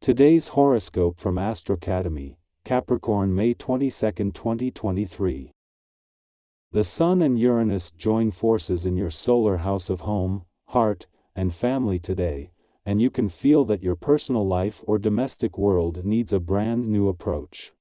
Today's horoscope from Astrocademy, Capricorn May 22, 2023. The Sun and Uranus join forces in your solar house of home, heart, and family today, and you can feel that your personal life or domestic world needs a brand new approach.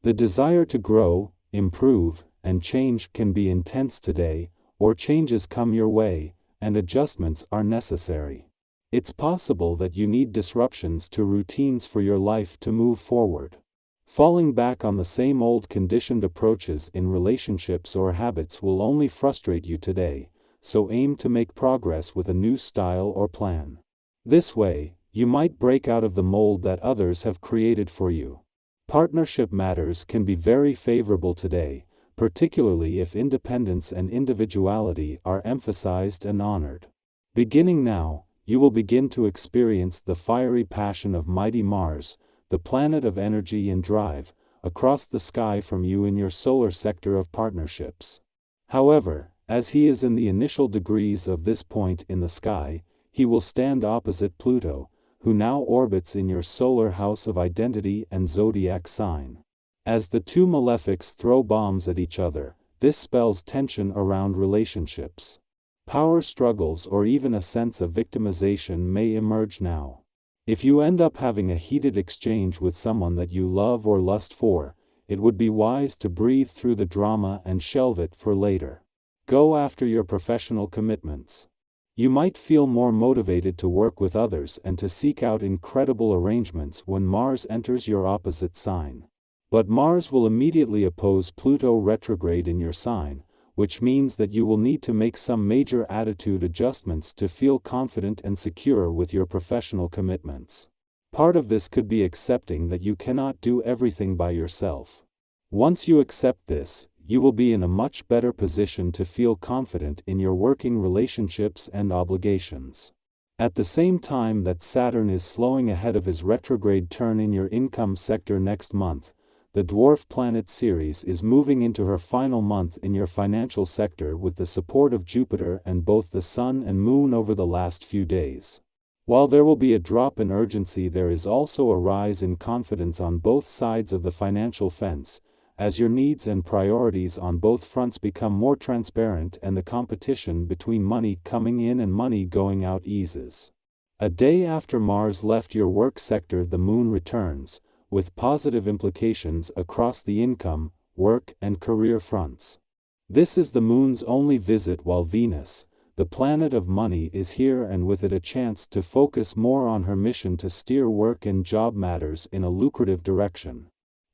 The desire to grow, improve, and change can be intense today, or changes come your way, and adjustments are necessary. It's possible that you need disruptions to routines for your life to move forward. Falling back on the same old conditioned approaches in relationships or habits will only frustrate you today, so aim to make progress with a new style or plan. This way, you might break out of the mold that others have created for you. Partnership matters can be very favorable today, particularly if independence and individuality are emphasized and honored. Beginning now, you will begin to experience the fiery passion of mighty Mars, the planet of energy and drive, across the sky from you in your solar sector of partnerships. However, as he is in the initial degrees of this point in the sky, he will stand opposite Pluto, who now orbits in your solar house of identity and zodiac sign. As the two malefics throw bombs at each other, this spells tension around relationships. Power struggles or even a sense of victimization may emerge now. If you end up having a heated exchange with someone that you love or lust for, it would be wise to breathe through the drama and shelve it for later. Go after your professional commitments. You might feel more motivated to work with others and to seek out incredible arrangements when Mars enters your opposite sign. But Mars will immediately oppose Pluto retrograde in your sign, which means that you will need to make some major attitude adjustments to feel confident and secure with your professional commitments. Part of this could be accepting that you cannot do everything by yourself. Once you accept this, you will be in a much better position to feel confident in your working relationships and obligations. At the same time that Saturn is slowing ahead of his retrograde turn in your income sector next month, the dwarf planet Ceres is moving into her final month in your financial sector with the support of Jupiter and both the Sun and Moon over the last few days. While there will be a drop in urgency, there is also a rise in confidence on both sides of the financial fence, as your needs and priorities on both fronts become more transparent and the competition between money coming in and money going out eases. A day after Mars left your work sector, the Moon returns, with positive implications across the income, work, and career fronts. This is the Moon's only visit while Venus, the planet of money, is here, and with it a chance to focus more on her mission to steer work and job matters in a lucrative direction.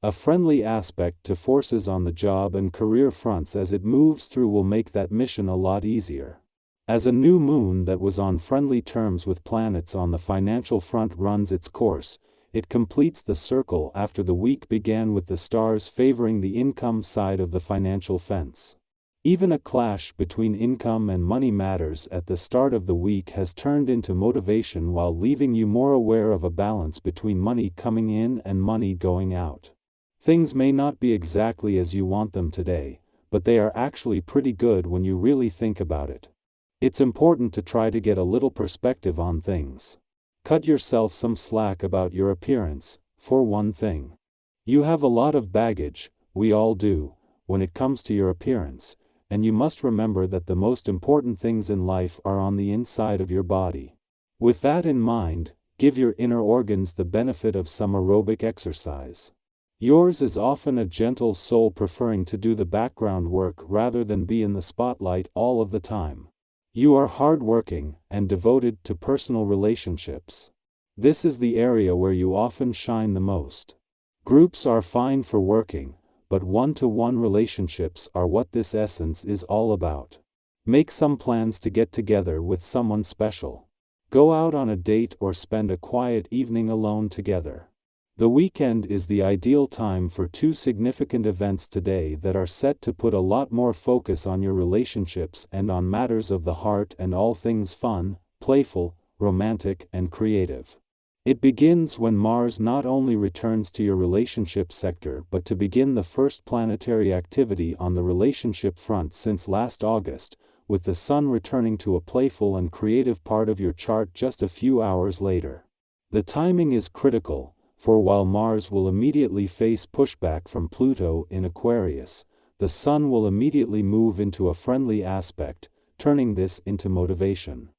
A friendly aspect to forces on the job and career fronts as it moves through will make that mission a lot easier. As a new moon that was on friendly terms with planets on the financial front runs its course, it completes the circle after the week began with the stars favoring the income side of the financial fence. Even a clash between income and money matters at the start of the week has turned into motivation while leaving you more aware of a balance between money coming in and money going out. Things may not be exactly as you want them today, but they are actually pretty good when you really think about it. It's important to try to get a little perspective on things. Cut yourself some slack about your appearance, for one thing. You have a lot of baggage, we all do, when it comes to your appearance, and you must remember that the most important things in life are on the inside of your body. With that in mind, give your inner organs the benefit of some aerobic exercise. Yours is often a gentle soul preferring to do the background work rather than be in the spotlight all of the time. You are hardworking and devoted to personal relationships. This is the area where you often shine the most. Groups are fine for working, but one-to-one relationships are what this essence is all about. Make some plans to get together with someone special. Go out on a date or spend a quiet evening alone together. The weekend is the ideal time for two significant events today that are set to put a lot more focus on your relationships and on matters of the heart and all things fun, playful, romantic, and creative. It begins when Mars not only returns to your relationship sector but to begin the first planetary activity on the relationship front since last August, with the Sun returning to a playful and creative part of your chart just a few hours later. The timing is critical, for while Mars will immediately face pushback from Pluto in Aquarius, the Sun will immediately move into a friendly aspect, turning this into motivation.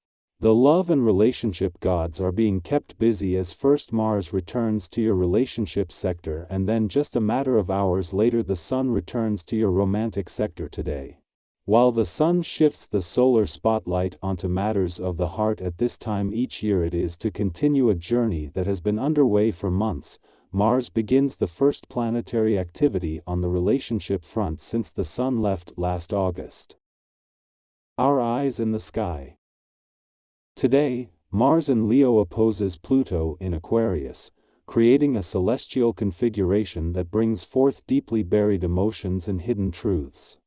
The love and relationship gods are being kept busy as first Mars returns to your relationship sector and then just a matter of hours later the Sun returns to your romantic sector today. While the Sun shifts the solar spotlight onto matters of the heart at this time each year, it is to continue a journey that has been underway for months. Mars begins the first planetary activity on the relationship front since the Sun left last August. Our eyes in the sky. Today, Mars in Leo opposes Pluto in Aquarius, creating a celestial configuration that brings forth deeply buried emotions and hidden truths.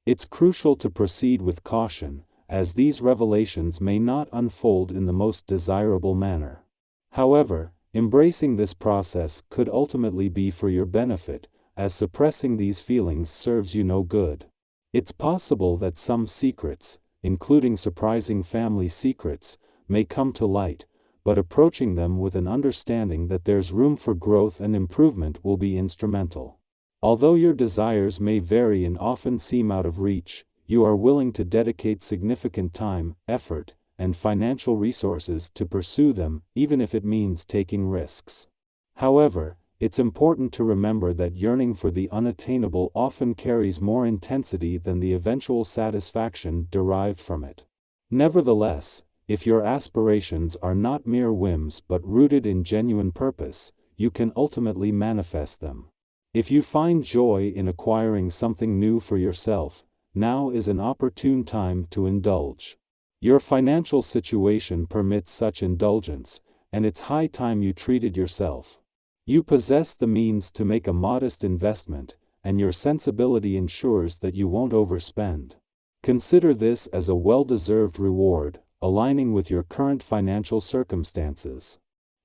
It's crucial to proceed with caution, as these revelations may not unfold in the most desirable manner. However, embracing this process could ultimately be for your benefit, as suppressing these feelings serves you no good. It's possible that some secrets, including surprising family secrets, may come to light, but approaching them with an understanding that there's room for growth and improvement will be instrumental. Although your desires may vary and often seem out of reach, you are willing to dedicate significant time, effort, and financial resources to pursue them, even if it means taking risks. However, it's important to remember that yearning for the unattainable often carries more intensity than the eventual satisfaction derived from it. Nevertheless, if your aspirations are not mere whims but rooted in genuine purpose, you can ultimately manifest them. If you find joy in acquiring something new for yourself, now is an opportune time to indulge. Your financial situation permits such indulgence, and it's high time you treated yourself. You possess the means to make a modest investment, and your sensibility ensures that you won't overspend. Consider this as a well-deserved reward, aligning with your current financial circumstances.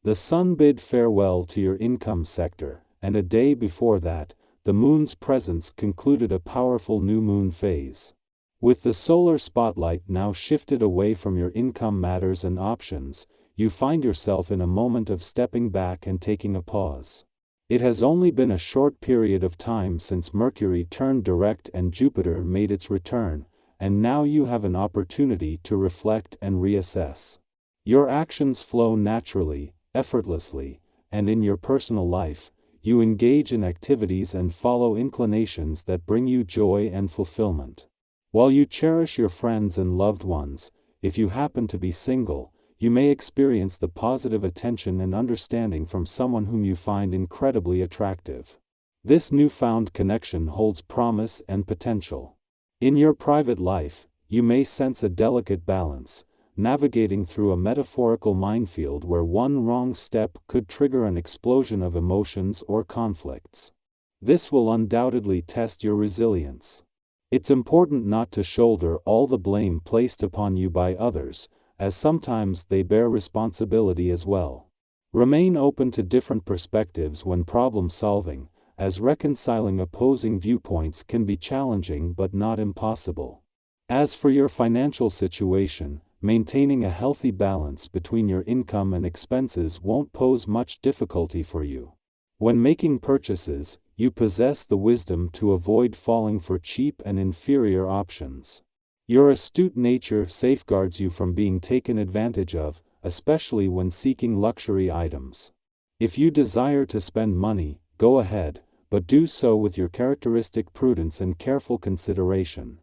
The Sun bid farewell to your income sector, and a day before that, the Moon's presence concluded a powerful new moon phase. With the solar spotlight now shifted away from your income matters and options, you find yourself in a moment of stepping back and taking a pause. It has only been a short period of time since Mercury turned direct and Jupiter made its return, and now you have an opportunity to reflect and reassess. Your actions flow naturally, effortlessly, and in your personal life, you engage in activities and follow inclinations that bring you joy and fulfillment. While you cherish your friends and loved ones, if you happen to be single, you may experience the positive attention and understanding from someone whom you find incredibly attractive. This newfound connection holds promise and potential. In your private life, you may sense a delicate balance, navigating through a metaphorical minefield where one wrong step could trigger an explosion of emotions or conflicts. This will undoubtedly test your resilience. It's important not to shoulder all the blame placed upon you by others, as sometimes they bear responsibility as well. Remain open to different perspectives when problem-solving, as reconciling opposing viewpoints can be challenging but not impossible. As for your financial situation, maintaining a healthy balance between your income and expenses won't pose much difficulty for you. When making purchases, you possess the wisdom to avoid falling for cheap and inferior options. Your astute nature safeguards you from being taken advantage of, especially when seeking luxury items. If you desire to spend money, go ahead, but do so with your characteristic prudence and careful consideration.